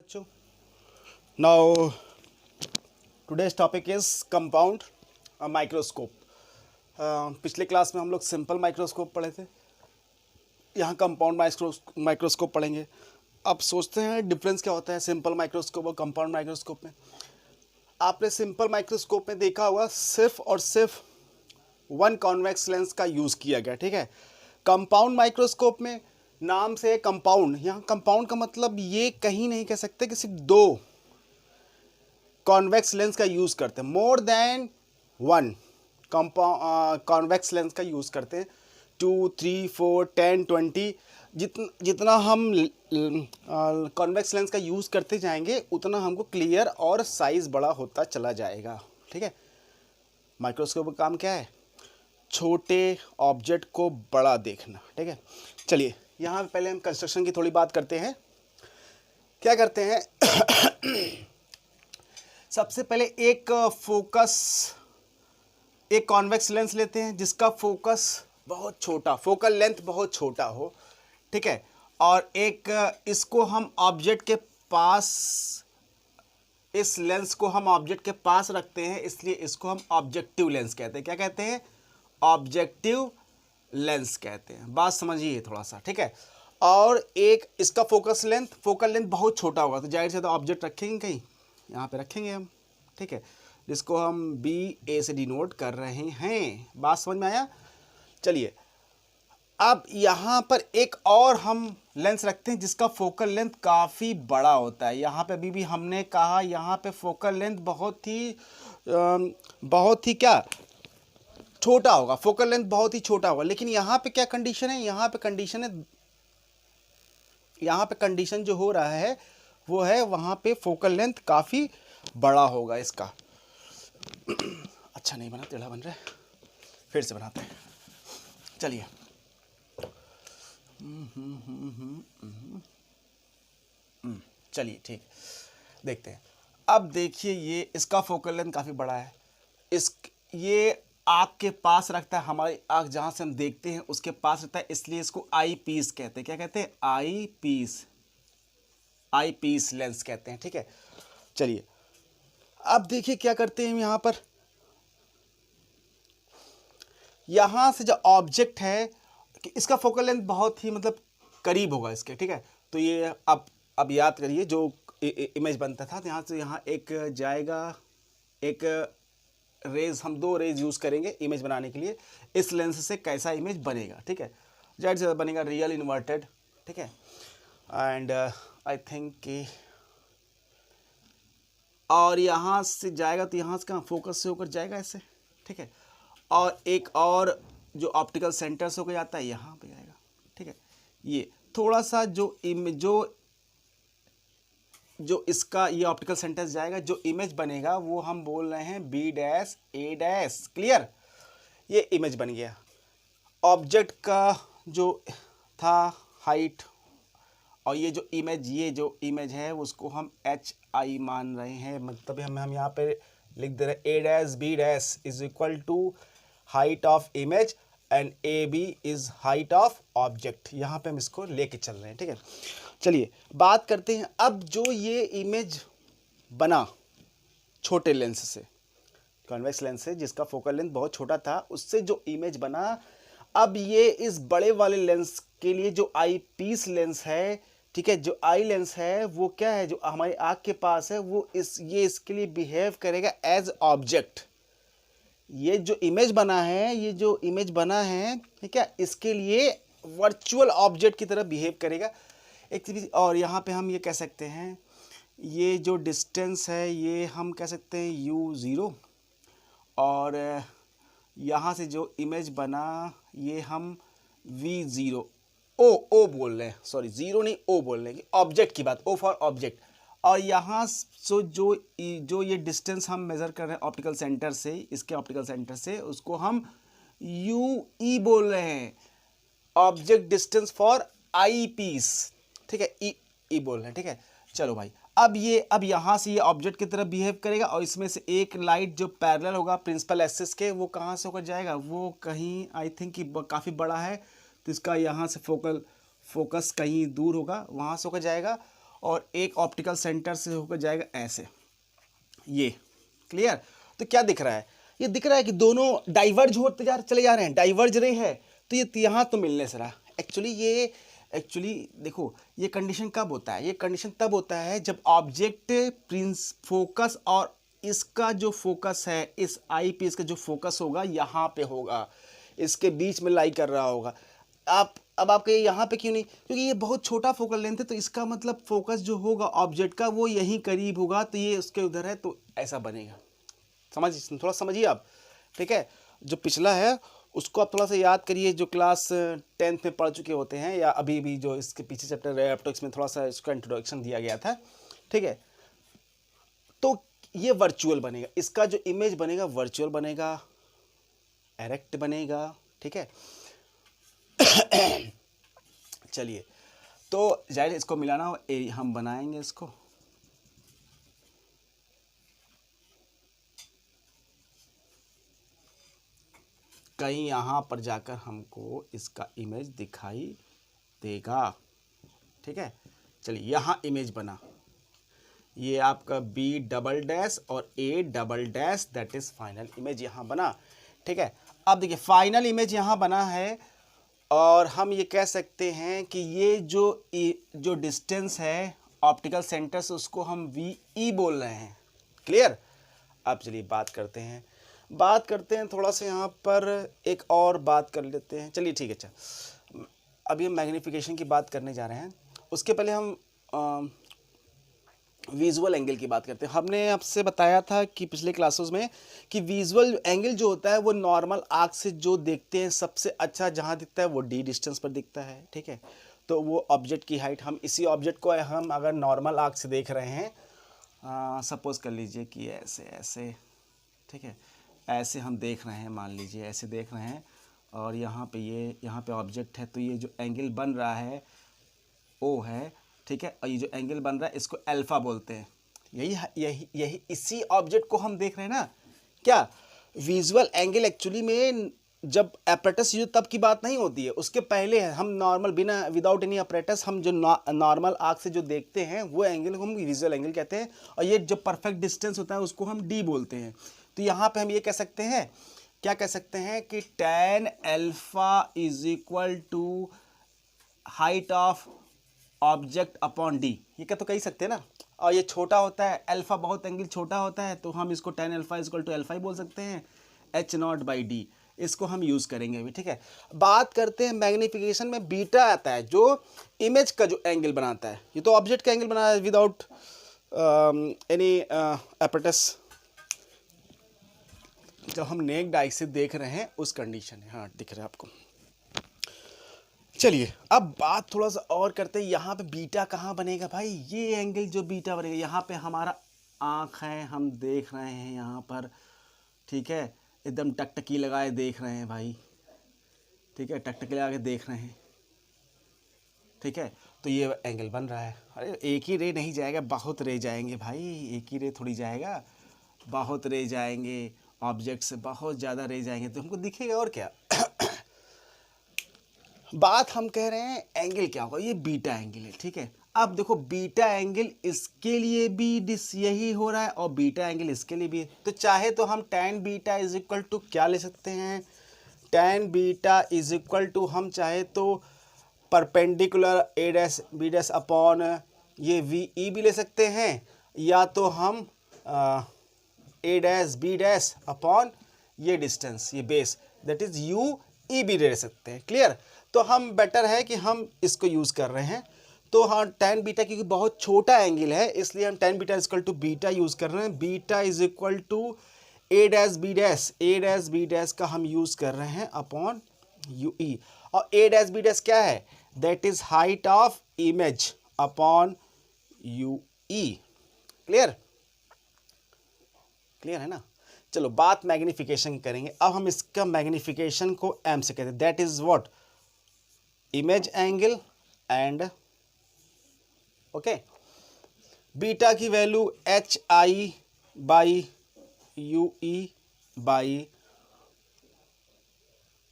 बच्चों। Now today's topic is compound microscope. पिछले class में हम लोग सिंपल माइक्रोस्कोप पढ़े थे, यहाँ कंपाउंड माइक्रोस्कोप पढ़ेंगे। अब सोचते हैं डिफरेंस क्या होता है सिंपल माइक्रोस्कोप और कंपाउंड माइक्रोस्कोप में। आपने सिंपल माइक्रोस्कोप में देखा होगा सिर्फ और सिर्फ वन कॉन्वेक्स लेंस का यूज़ किया गया, ठीक है। कंपाउंड माइक्रोस्कोप में नाम से कंपाउंड, यहाँ कंपाउंड का मतलब ये कहीं नहीं कह सकते कि सिर्फ दो कॉन्वेक्स लेंस का यूज़ करते हैं, more than one convex lens का यूज़ करते हैं। 2, 3, 4, 10, 20 जितना हम कॉन्वेक्स लेंस का यूज़ करते जाएंगे उतना हमको क्लियर और साइज़ बड़ा होता चला जाएगा, ठीक है। माइक्रोस्कोप का काम क्या है? छोटे ऑब्जेक्ट को बड़ा देखना, ठीक है। चलिए यहाँ पहले हम कंस्ट्रक्शन की थोड़ी बात करते हैं। क्या करते हैं सबसे पहले एक कॉन्वेक्स लेंस लेते हैं जिसका फोकस बहुत छोटा, फोकल लेंथ बहुत छोटा हो, ठीक है। और एक इसको हम ऑब्जेक्ट के पास, इस लेंस को हम ऑब्जेक्ट के पास रखते हैं, इसलिए इसको हम ऑब्जेक्टिव लेंस कहते हैं। क्या कहते हैं? ऑब्जेक्टिव लेंस कहते हैं। बात समझिए थोड़ा सा, ठीक है। और एक इसका फोकल लेंथ बहुत छोटा होगा, तो जाहिर से तो ऑब्जेक्ट रखेंगे कहीं, यहाँ पे रखेंगे हम, ठीक है, जिसको हम BA से डिनोट कर रहे हैं। बात समझ में आया? चलिए अब यहाँ पर एक और हम लेंस रखते हैं जिसका फोकल लेंथ काफ़ी बड़ा होता है। यहाँ पे अभी भी हमने कहा यहाँ पे फोकल लेंथ बहुत ही क्या छोटा होगा, फोकल लेंथ बहुत ही छोटा होगा। लेकिन यहाँ पे क्या कंडीशन है? यहाँ पे कंडीशन जो हो रहा है वो है वहाँ पे फोकल लेंथ काफ़ी बड़ा होगा इसका। अच्छा नहीं बना, टेढ़ा बन रहा है, फिर से बनाते हैं। चलिए चलिए ठीक, देखते हैं। अब देखिए ये इसका फोकल लेंथ काफ़ी बड़ा है, ये आँख के पास रखता है, हमारी आँख जहाँ से हम देखते हैं उसके पास रहता है, इसलिए इसको आई पीस कहते हैं। क्या कहते हैं? आई पीस लेंस कहते हैं, ठीक है। चलिए अब देखिए क्या करते हैं यहाँ पर, यहाँ से जो ऑब्जेक्ट है कि इसका फोकल लेंथ बहुत ही मतलब करीब होगा इसके, ठीक है। तो ये अब याद करिए जो इमेज बनता था, तो यहाँ से यहाँ एक जाएगा, एक रेज, हम दो रेज यूज़ करेंगे इमेज बनाने के लिए। इस लेंस से कैसा इमेज बनेगा, ठीक है, जाहिर से बनेगा रियल इन्वर्टेड, ठीक है। एंड आई थिंक कि और यहाँ से जाएगा तो यहाँ से कहाँ फोकस से होकर जाएगा ऐसे, ठीक है। और एक और जो ऑप्टिकल सेंटर से होकर जाता है यहाँ पे जाएगा, ठीक है। ये थोड़ा सा जो इसका ये ऑप्टिकल सेंटर जाएगा, जो इमेज बनेगा वो हम बोल रहे हैं B', क्लियर? ये इमेज बन गया। ऑब्जेक्ट का जो था हाइट, और ये जो इमेज है उसको हम HI मान रहे हैं, मतलब हम यहाँ पे लिख दे रहे हैं A', B' is equal to height of image and AB is height of object. यहाँ पे हम इसको लेके चल रहे हैं, ठीक है। चलिए बात करते हैं अब जो ये इमेज बना छोटे लेंस से, कॉन्वेक्स लेंस से जिसका फोकल लेंथ बहुत छोटा था, उससे जो इमेज बना, अब ये इस बड़े वाले लेंस के लिए जो आई पीस लेंस है, ठीक है, जो आई लेंस है वो क्या है, जो हमारी आँख के पास है, वो ये इसके लिए बिहेव करेगा एज ऑब्जेक्ट। ये जो इमेज बना है, ठीक है, इसके लिए वर्चुअल ऑब्जेक्ट की तरह बिहेव करेगा एक चीज़। और यहाँ पे हम ये कह सकते हैं, ये जो डिस्टेंस है ये हम कह सकते हैं U0, और यहाँ से जो इमेज बना ये हम V0 ओ बोल रहे हैं, सॉरी जीरो नहीं ओ बोल रहे हैं, ऑब्जेक्ट की बात, O फॉर ऑब्जेक्ट। और यहाँ सो जो ये डिस्टेंस हम मेज़र कर रहे हैं ऑप्टिकल सेंटर से, इसके ऑप्टिकल सेंटर से, उसको हम UE बोल रहे हैं, object distance for eyepiece, ठीक है, ई बोल रहे हैं, ठीक है। चलो भाई अब यहाँ से ये ऑब्जेक्ट की तरह बिहेव करेगा, और इसमें से एक लाइट जो पैरेलल होगा प्रिंसिपल एक्सिस के, वो कहाँ से होकर जाएगा, वो कहीं आई थिंक कि काफ़ी बड़ा है, तो इसका यहाँ से फोकस कहीं दूर होगा, वहाँ से होकर जाएगा। और एक ऑप्टिकल सेंटर से होकर जाएगा ऐसे, ये क्लियर। तो क्या दिख रहा है, ये दिख रहा है कि दोनों डाइवर्ज होते चले जा रहे हैं, डाइवर्ज रे है, तो ये यहाँ तो मिलने से रहा। एक्चुअली देखो ये कंडीशन कब होता है, ये कंडीशन तब होता है जब ऑब्जेक्ट प्रिंस फोकस और इसका जो फोकस है, इस आई पीस का जो फोकस होगा यहाँ पे होगा, इसके बीच में लाई कर रहा होगा। अब आप कहिए यहाँ पे क्यों नहीं, क्योंकि ये बहुत छोटा फोकल लेंथ है, तो इसका मतलब फोकस जो होगा ऑब्जेक्ट का वो यहीं करीब होगा, तो ये उसके उधर है, तो ऐसा बनेगा। थोड़ा समझिए आप, ठीक है। जो पिछला है उसको आप थोड़ा सा याद करिए, जो क्लास 10th में पढ़ चुके होते हैं, या अभी भी जो इसके पीछे चैप्टर रे ऑप्टिक्स में थोड़ा सा इसका इंट्रोडक्शन दिया गया था, ठीक है। तो ये वर्चुअल बनेगा, इसका जो इमेज बनेगा वर्चुअल बनेगा, एरेक्ट बनेगा, ठीक है। चलिए, तो जाहिर इसको मिलाना हो, हम बनाएंगे इसको, कहीं यहाँ पर जाकर हमको इसका इमेज दिखाई देगा, ठीक है। चलिए यहाँ इमेज बना, ये आपका बी डबल डैश और A double dash, that is final image यहाँ बना, ठीक है। अब देखिए फाइनल इमेज यहाँ बना है, और हम ये कह सकते हैं कि ये जो डिस्टेंस है ऑप्टिकल सेंटर से, उसको हम वी ई बोल रहे हैं, क्लियर। अब चलिए बात करते हैं थोड़ा सा यहाँ पर एक और बात कर लेते हैं, चलिए ठीक है। अच्छा, अभी हम मैग्नीफिकेशन की बात करने जा रहे हैं, उसके पहले हम विजुअल एंगल की बात करते हैं। हमने आपसे बताया था कि पिछले क्लासेस में कि विजुअल एंगल जो होता है वो नॉर्मल आँख से जो देखते हैं सबसे अच्छा जहाँ दिखता है वो डी डिस्टेंस पर दिखता है, ठीक है। तो वो ऑब्जेक्ट की हाइट, हम इसी ऑब्जेक्ट को हम अगर नॉर्मल आँख से देख रहे हैं, सपोज कर लीजिए कि ऐसे, ठीक है, ऐसे हम देख रहे हैं, मान लीजिए ऐसे देख रहे हैं, और यहाँ पे ऑब्जेक्ट है, तो ये जो एंगल बन रहा है ओ है, ठीक है। और ये जो एंगल बन रहा है इसको अल्फा बोलते हैं। यही इसी ऑब्जेक्ट को हम देख रहे हैं ना, क्या विजुअल एंगल एक्चुअली में जब अपरेटस यूज तब की बात नहीं होती है, उसके पहले है, हम नॉर्मल बिना विदाउट एनी अपरेटस हम जो नॉर्मल आँख से जो देखते हैं वो एंगल को हम विजुअल एंगल कहते हैं, और ये जो परफेक्ट डिस्टेंस होता है उसको हम डी बोलते हैं। तो यहाँ पे हम ये कह सकते हैं, क्या कह सकते हैं कि tan alpha is equal to height of object upon D, ये क्या तो कह सकते हैं ना। और ये छोटा होता है, अल्फा बहुत एंगल छोटा होता है, तो हम इसको tan alpha is equal to alpha ही बोल सकते हैं, h0/d, इसको हम यूज़ करेंगे अभी, ठीक है। बात करते हैं मैग्नीफिकेशन में, बीटा आता है जो इमेज का जो एंगल बनाता है, ये तो ऑब्जेक्ट का एंगल बना है विदाउट एनी अपरेटस, जब हम नेक्ड आई से देख रहे हैं उस कंडीशन है, हाँ दिख रहा है आपको। चलिए अब बात थोड़ा सा और करते हैं, यहाँ पे बीटा कहाँ बनेगा भाई, ये एंगल जो बीटा बनेगा, यहाँ पे हमारा आँख है, हम देख रहे हैं यहाँ पर, ठीक है, एकदम टकटकी लगाए देख रहे हैं भाई, ठीक है, टकटकी लगा के देख रहे हैं, ठीक है। तो ये एंगल बन रहा है, अरे एक ही रे नहीं जाएगा, बहुत रे जाएंगे भाई, एक ही रे थोड़ी जाएगा, बहुत रे जाएंगे, ऑब्जेक्ट से बहुत ज़्यादा रे जाएंगे, तो हमको दिखेगा और क्या। बात हम कह रहे हैं एंगल क्या होगा, ये बीटा एंगल है, ठीक है। अब देखो बीटा एंगल इसके लिए भी यही हो रहा है, और बीटा एंगल इसके लिए भी, तो चाहे तो हम tan beta is equal to क्या ले सकते हैं, tan beta is equal to हम चाहे तो perpendicular a dash b dash upon ये VE भी ले सकते हैं, या तो हम a dash b dash upon ये डिस्टेंस, ये बेस, दैट इज UE भी ले सकते हैं, क्लियर। तो हम बेटर है कि हम इसको यूज़ कर रहे हैं, तो हाँ tan बीटा क्योंकि बहुत छोटा एंगल है इसलिए हम tan beta is equal to beta use कर रहे हैं, beta is equal to a dash b dash का हम यूज़ कर रहे हैं अपॉन UE, और a डैश b डैश क्या है, that is height of image upon UE, clear है ना। चलो बात मैग्नीफिकेशन करेंगे, अब हम इसका मैग्नीफिकेशन को m से कहते हैं, that is what, image angle and okay, beta की value HI/UE by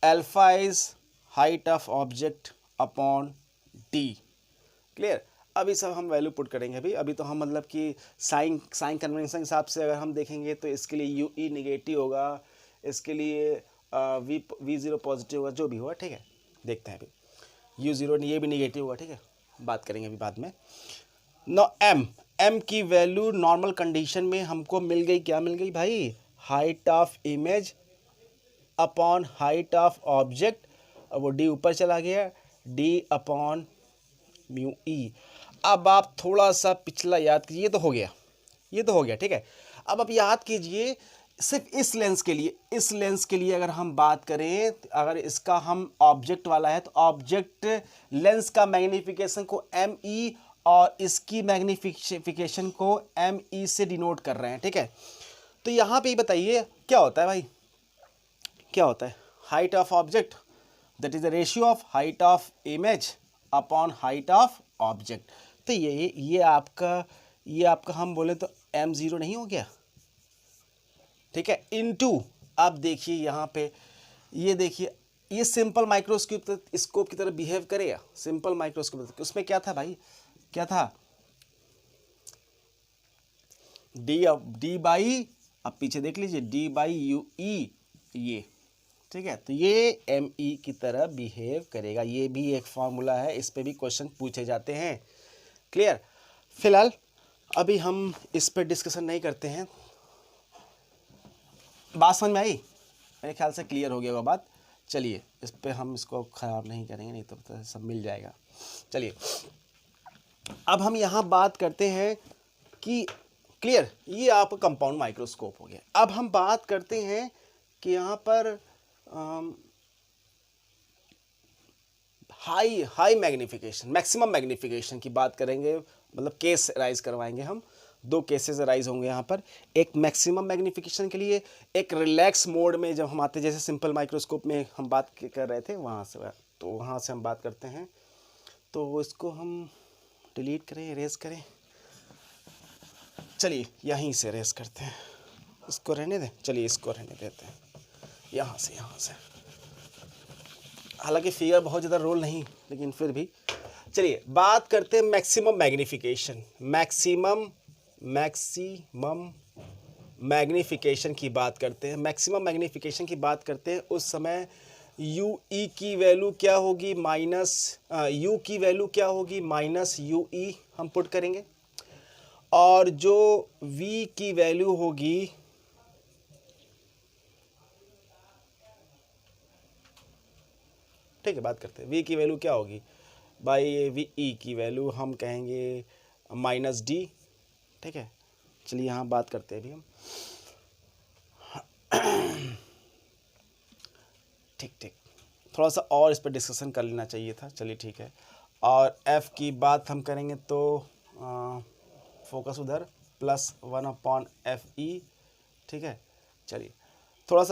alpha is height of object upon D, clear. अभी सब हम वैल्यू पुट करेंगे। अभी तो हम मतलब कि साइन कन्वेंशन के हिसाब से अगर हम देखेंगे तो इसके लिए यू ई निगेटिव होगा, इसके लिए वी ज़ीरो पॉजिटिव होगा, जो भी होगा, ठीक है। देखते हैं अभी, यू ज़ीरो ये भी निगेटिव होगा, ठीक है, बात करेंगे अभी बाद में। नो एम की वैल्यू नॉर्मल कंडीशन में हमको मिल गई, क्या मिल गई भाई, height of image upon height of object, और वो डी ऊपर चला गया, डी अपॉन म्यू ई। अब आप थोड़ा सा पिछला याद कीजिए, ये तो हो गया, ठीक है। अब आप याद कीजिए सिर्फ इस लेंस के लिए अगर हम बात करें, अगर इसका हम ऑब्जेक्ट वाला है तो ऑब्जेक्ट लेंस का मैग्नीफिकेशन को एम ई और इसकी मैग्नीफिकेशन को एम ई से डिनोट कर रहे हैं, ठीक है। तो यहाँ पे बताइए क्या होता है भाई, क्या होता है, height of object that is the ratio of height of image upon height of object. तो ये आपका हम बोले तो m0 नहीं हो गया, ठीक है, इनटू, आप देखिए यहाँ पे, ये देखिए ये सिंपल माइक्रोस्कोप की तरह बिहेव करेगा, सिंपल माइक्रोस्कोप, उसमें क्या था भाई, क्या था, डी बाई, अब पीछे देख लीजिए, डी बाई यू ई, ये, ठीक है। तो ये एम ई की तरह बिहेव करेगा, ये भी एक फॉर्मूला है, इस पे भी क्वेश्चन पूछे जाते हैं, क्लियर। फिलहाल अभी हम इस पे डिस्कशन नहीं करते हैं। बात समझ में आई, मेरे ख्याल से क्लियर हो गया होगा बात। चलिए इस पे हम इसको ख़राब नहीं करेंगे, नहीं तो सब मिल जाएगा। चलिए अब हम यहाँ बात करते हैं कि क्लियर, ये आपका कंपाउंड माइक्रोस्कोप हो गया। अब हम बात करते हैं कि यहाँ पर हाई मैग्नीफिकेशन, मैक्सिमम मैग्नीफिकेशन की बात करेंगे, मतलब केस राइज करवाएंगे हम, दो केसेस राइज होंगे यहाँ पर, एक मैक्सिमम मैग्नीफिकेशन के लिए, एक रिलैक्स मोड में जब हम आते, जैसे सिंपल माइक्रोस्कोप में हम बात कर रहे थे वहाँ से, तो वहाँ से हम बात करते हैं। तो इसको हम डिलीट करें, इरेज करें, चलिए यहीं से इरेज करते हैं, इसको रहने दें, चलिए इसको रहने देते हैं, यहाँ से हालांकि फिगर बहुत ज़्यादा रोल नहीं, लेकिन फिर भी चलिए बात करते हैं मैक्सिमम मैग्नीफिकेशन, मैक्सिमम मैग्नीफिकेशन की बात करते हैं। मैक्सिमम मैग्नीफिकेशन की बात करते हैं, उस समय यू ई की वैल्यू क्या होगी, यू की वैल्यू क्या होगी, माइनस यू ई हम पुट करेंगे, और जो वी की वैल्यू होगी, ठीक है, बात करते हैं वी की वैल्यू क्या होगी भाई, वी ई की वैल्यू हम कहेंगे माइनस डी, ठीक है। चलिए यहाँ बात करते हैं अभी हम, ठीक, थोड़ा सा और इस पर डिस्कशन कर लेना चाहिए था, चलिए ठीक है। और एफ की बात हम करेंगे तो फोकस उधर, +1/FE, ठीक है। चलिए थोड़ा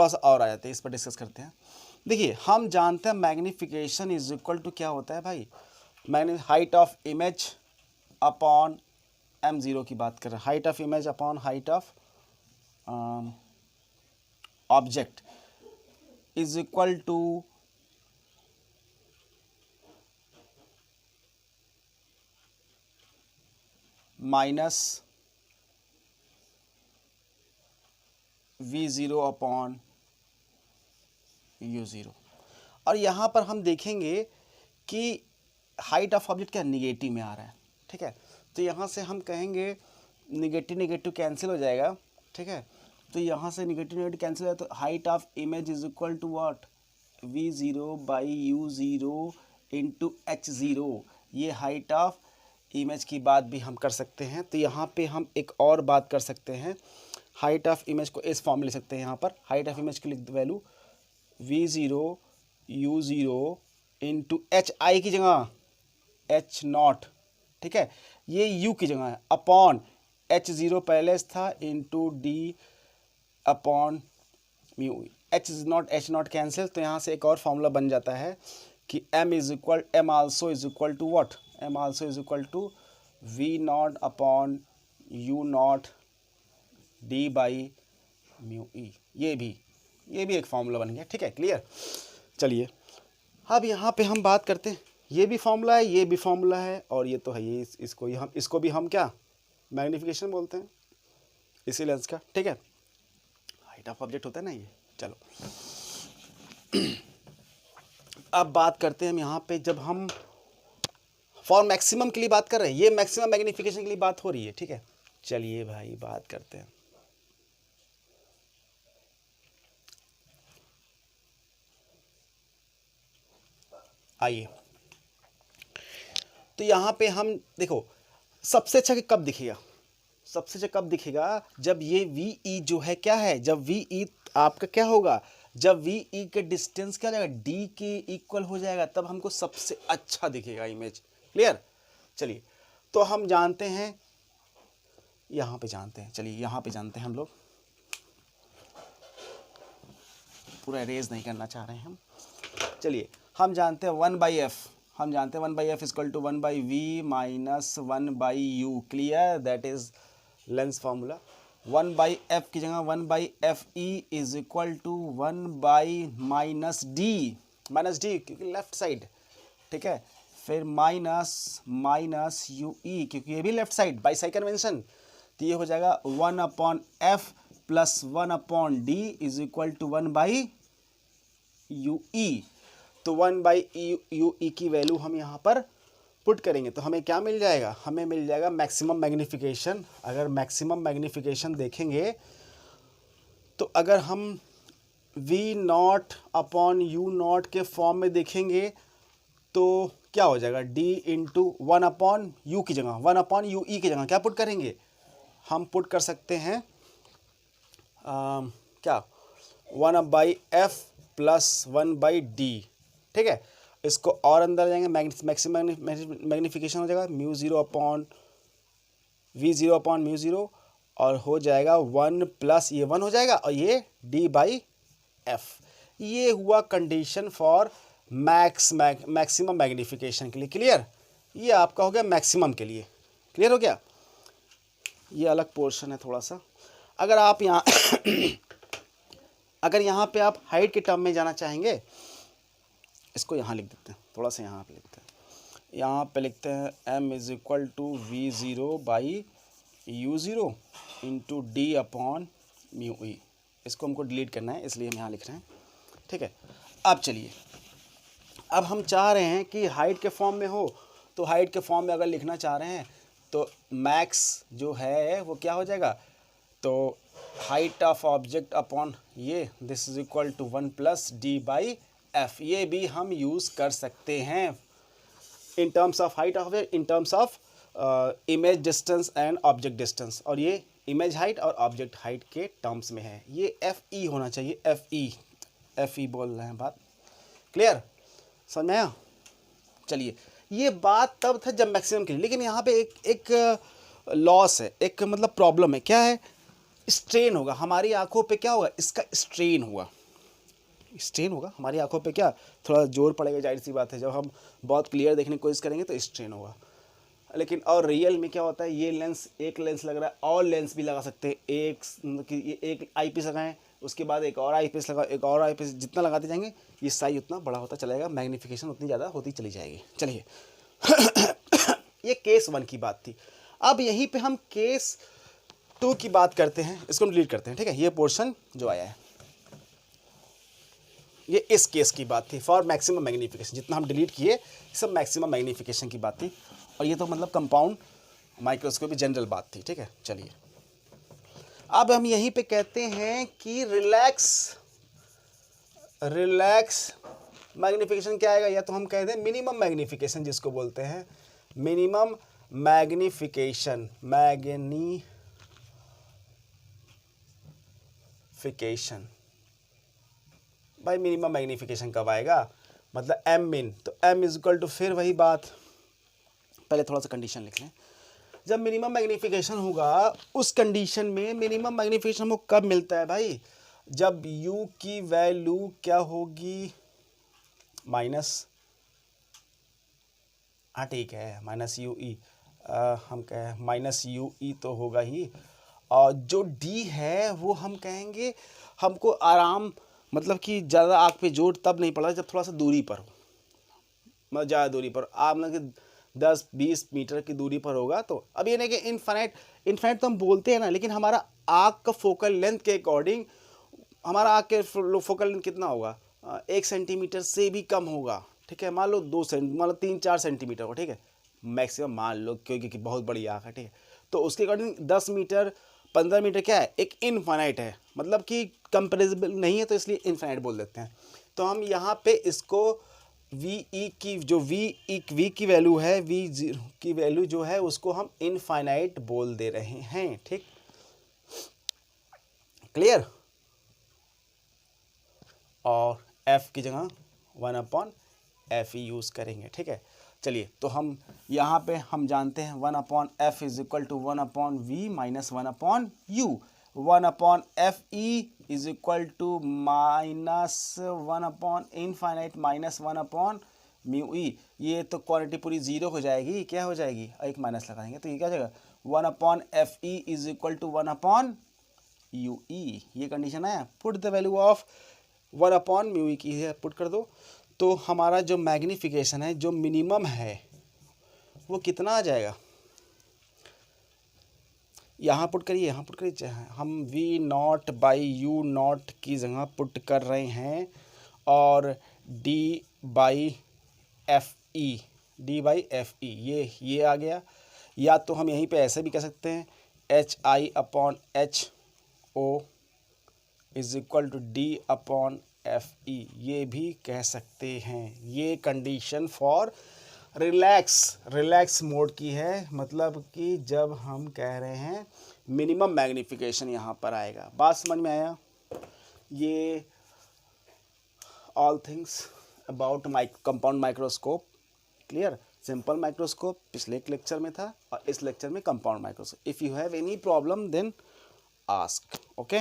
सा और आ जाते हैं, इस पर डिस्कस करते हैं। देखिए हम जानते हैं मैग्नीफिकेशन इज इक्वल टू क्या होता है भाई, height of image upon m0 की बात कर रहे हैं, height of image upon height of object is equal to minus v0 upon u0। और यहाँ पर हम देखेंगे कि हाइट ऑफ ऑब्जेक्ट क्या निगेटिव में आ रहा है, ठीक है। तो यहाँ से हम कहेंगे निगेटिव कैंसिल हो जाएगा, ठीक है। तो यहाँ से निगेटिव कैंसिल हो जाए, तो height of image is equal to what, v0 by u0 into h0। ये हाइट ऑफ इमेज की बात भी हम कर सकते हैं। तो यहाँ पे हम एक और बात कर सकते हैं, हाइट ऑफ इमेज को इस फॉर्म में लिख सकते हैं, यहाँ पर हाइट ऑफ इमेज की लिख दो value v0 u0 into hi की जगह h0, ठीक है, ये u की जगह है, अपॉन h0 पहले था into D upon mu, h0 cancel, तो यहाँ से एक और फॉर्मूला बन जाता है कि m also is equal to what, m also is equal to v0 upon u0 D by mu E. ये भी एक फॉर्मूला बन गया, ठीक है, क्लियर। चलिए अब यहाँ पे हम बात करते हैं ये भी फॉर्मूला है, ये भी फॉर्मूला है, और ये तो है ये, इसको भी हम क्या मैग्नीफिकेशन बोलते हैं इसी लेंस का, ठीक है। हाइट ऑफ ऑब्जेक्ट होता है ना ये। चलो अब बात करते हैं हम यहाँ पे, जब हम फॉर मैक्सिमम के लिए बात कर रहे हैं, ये मैक्सिमम मैग्नीफिकेशन के लिए बात हो रही है, ठीक है। चलिए भाई बात करते हैं। आइए, तो यहाँ पे हम देखो सबसे अच्छा कब दिखेगा, सबसे अच्छा कब दिखेगा, जब ये वी ई जो है क्या है, जब वी ई आपका क्या होगा, जब वी ई के डिस्टेंस क्या हो जाएगा, डी के इक्वल हो जाएगा, तब हमको सबसे अच्छा दिखेगा इमेज। क्लियर। चलिए तो हम जानते हैं, यहाँ पे जानते हैं, चलिए यहाँ पे जानते हैं हम लोग, पूरा इरेज नहीं करना चाह रहे हैं हम। चलिए हम जानते हैं 1/f, हम जानते हैं 1/f equal to 1/v minus 1/u। Clear, that is lens formula. 1/f की जगह 1/fe is equal to 1/-d, minus D क्योंकि लेफ्ट साइड, ठीक है। फिर माइनस ue क्योंकि ये भी left side, by side convention, तो ये हो जाएगा 1/f plus 1/d is equal to 1/ue। तो 1/ue की वैल्यू हम यहाँ पर पुट करेंगे तो हमें क्या मिल जाएगा, हमें मिल जाएगा मैक्सिमम मैग्नीफिकेशन। अगर मैक्सिमम मैग्नीफिकेशन देखेंगे तो अगर हम v0/u0 के फॉर्म में देखेंगे तो क्या हो जाएगा, d इंटू 1/u की जगह 1/ue की जगह क्या पुट करेंगे, हम पुट कर सकते हैं क्या 1/f प्लस 1/d, ठीक है। इसको और अंदर जाएंगे, मैक्सिमम मैग्नीफिकेशन हो जाएगा v0/μ0 और हो जाएगा 1 प्लस ये 1 हो जाएगा और ये d/f। ये हुआ कंडीशन फॉर मैक्सिमम मैग्नीफिकेशन के लिए। क्लियर, ये आपका हो गया मैक्सिमम के लिए। क्लियर हो गया, ये अलग पोर्शन है थोड़ा सा। अगर आप यहाँ अगर यहाँ पे आप हाइट के टर्म में जाना चाहेंगे, इसको यहाँ लिख देते हैं, थोड़ा सा यहाँ पे लिखते हैं, यहाँ पे लिखते हैं m is equal to v0/u0 into d/μe। इसको हमको डिलीट करना है इसलिए हम यहाँ लिख रहे हैं, ठीक है। अब चलिए, अब हम चाह रहे हैं कि हाइट के फॉर्म में हो, तो हाइट के फॉर्म में अगर लिखना चाह रहे हैं तो मैक्स जो है वो क्या हो जाएगा, तो हाइट ऑफ ऑब्जेक्ट अपॉन ये this is equal to 1 plus d/f। ये भी हम यूज़ कर सकते हैं in terms of height of in terms of image distance and object distance, और ये इमेज हाइट और ऑब्जेक्ट हाइट के टर्म्स में है। ये FE होना चाहिए, FE बोल रहे हैं बात। क्लियर, समझ में आया। चलिए, ये बात तब था जब मैक्सिमम के लिए, लेकिन यहाँ पे एक लॉस है, एक मतलब प्रॉब्लम है। क्या है, स्ट्रेन होगा हमारी आंखों पे, क्या होगा, इसका स्ट्रेन होगा हमारी आंखों पे, क्या थोड़ा जोर पड़ेगा, जाहिर सी बात है। जब हम बहुत क्लियर देखने की कोशिश करेंगे तो स्ट्रेन होगा। लेकिन और रियल में क्या होता है, ये लेंस एक लेंस लग रहा है, और लेंस भी लगा सकते हैं। एक आई पीस लगाएं, उसके बाद एक और आई पीस लगाओ, एक और आई पीस, जितना लगाते जाएंगे ये साइज उतना बड़ा होता चलेगा, मैग्नीफिकेशन उतनी ज़्यादा होती चली जाएगी। चलिए ये केस 1 की बात थी। अब यहीं पे हम केस 2 की बात करते हैं, इसको हम डिलीट करते हैं, ठीक है। ये पोर्शन जो आया है ये इस केस की बात थी फॉर मैक्सिमम मैग्नीफिकेशन, जितना हम डिलीट किए सब मैक्सिमम मैग्नीफिकेशन की बात थी, और ये तो मतलब कंपाउंड माइक्रोस्कोप की जनरल बात थी, ठीक है। चलिए अब हम यहीं पे कहते हैं कि रिलैक्स मैग्नीफिकेशन क्या आएगा, या तो हम कहते हैं मिनिमम मैग्नीफिकेशन, जिसको बोलते हैं मिनिमम मैग्नीफिकेशन। भाई मिनिमम मैग्नीफिकेशन कब आएगा, मतलब एम मिन, तो एम इज इक्वल टू, फिर वही बात, पहले थोड़ा सा कंडीशन लिख लें। जब मिनिमम मैग्नीफिकेशन होगा, उस कंडीशन में मिनिमम मैग्नीफिकेशन हमको कब मिलता है भाई, जब u की वैल्यू क्या होगी, माइनस, हाँ ठीक है, माइनस UE, हम कहें माइनस UE तो होगा ही, और जो D है वो हम कहेंगे हमको आराम, मतलब कि ज़्यादा आँख पे जोर तब नहीं पड़ा जब थोड़ा सा दूरी पर हो, मतलब ज़्यादा दूरी पर, आप मतलब 10-20 मीटर की दूरी पर होगा। तो अब ये नहीं कि इनफाइनाइट तो हम बोलते हैं ना, लेकिन हमारा आँख का फोकल लेंथ के अकॉर्डिंग हमारा आँख के फोकल लेंथ कितना होगा, 1 सेंटीमीटर से भी कम होगा, ठीक है। मान लो 2 सेंटी, मान लो 3-4 सेंटीमीटर हो, ठीक है, मैक्सिमम मान लो, क्योंकि बहुत बड़ी आँख है, ठीक है। तो उसके अकॉर्डिंग 10 मीटर 15 मीटर क्या है, एक इनफाइनाइट है, मतलब कि कंपेरेबल नहीं है, तो इसलिए इनफाइनाइट बोल देते हैं। तो हम यहाँ पे इसको वी ई की जो वी की वैल्यू है, वी जीरो की वैल्यू जो है उसको हम इनफाइनाइट बोल दे रहे हैं, ठीक, क्लियर। और एफ की जगह 1/f यूज़ करेंगे, ठीक है। चलिए, तो हम यहाँ पे हम जानते हैं 1/f is equal to 1/v minus 1/u, 1/fe is equal to minus 1/इनफाइनाइट माइनस 1/μe। ये तो क्वांटिटी पूरी जीरो हो जाएगी, क्या हो जाएगी, एक माइनस लगाएंगे तो ये क्या हो जाएगा, 1/fe is equal to 1/ue। ये कंडीशन है। Put the value of 1/μe की है, पुट कर दो। तो हमारा जो मैग्नीफिकेशन है, जो मिनिमम है, वो कितना आ जाएगा, यहाँ पुट करिए, यहाँ पुट करिए। हम v0/u0 की जगह पुट कर रहे हैं, और d/fe ये आ गया। या तो हम यहीं पे ऐसे भी कह सकते हैं, hi/ho is equal to d/fe, ये भी कह सकते हैं। ये कंडीशन फॉर रिलैक्स मोड की है, मतलब कि जब हम कह रहे हैं मिनिमम मैग्नीफिकेशन यहाँ पर आएगा। बात समझ में आया। ये all things about compound microscope, clear. Simple microscope पिछले लेक्चर में था, और इस लेक्चर में compound microscope. If you have any problem then ask, okay.